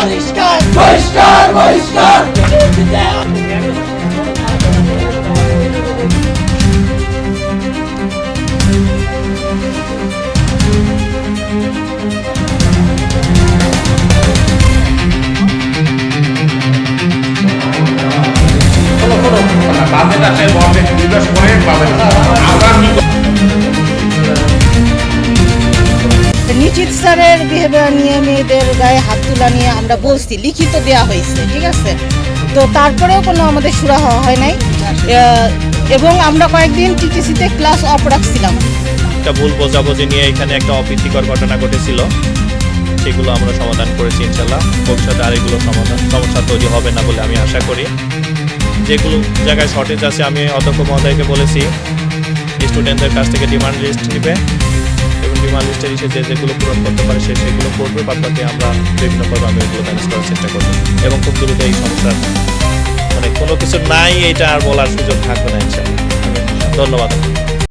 বহিষ্কার বহিষ্কার বহিষ্কার নিশ্চিত স্যারের বিহেভিয়ার নিয়ে মেয়েদের গায়ে হাত তোলা নিয়ে আমরা বলছি, লিখিত দেওয়া হয়েছে, ঠিক আছে। তো তারপরেও কোনো আমাদের সুরাহা হয় নাই এবং আমরা কয়েকদিন টিটিসিতে ক্লাস অফ রাখছিলাম। একটা ভুল বোঝাবুঝি নিয়ে এখানে একটা অপ্রীতিকর ঘটনা ঘটেছিল, সেগুলো আমরা সমাধান করেছি ইনশাল্লাহ। ভবিষ্যতে আর এগুলো সমস্যা তৈরি হবে না বলে আমি আশা করি। যেগুলো জায়গায় শর্টেজ আছে আমি অধ্যক্ষ মহোদয়কে বলেছি স্টুডেন্টদের কাছ থেকে ডিমান্ড লিস্ট নেবে এবং ডিমান্ড লিস্টের এসে যেগুলো পূরণ করতে পারে সেগুলো করবে, বাদবাকি আমরা বিভিন্নভাবে আমি এগুলো ম্যানেজ করার চেষ্টা করবো এবং খুব দ্রুত এই সমস্যার মানে কোনো কিছু নাই এটা আর বলার সুযোগ থাকবে না ইনশাল্লাহ। ধন্যবাদ।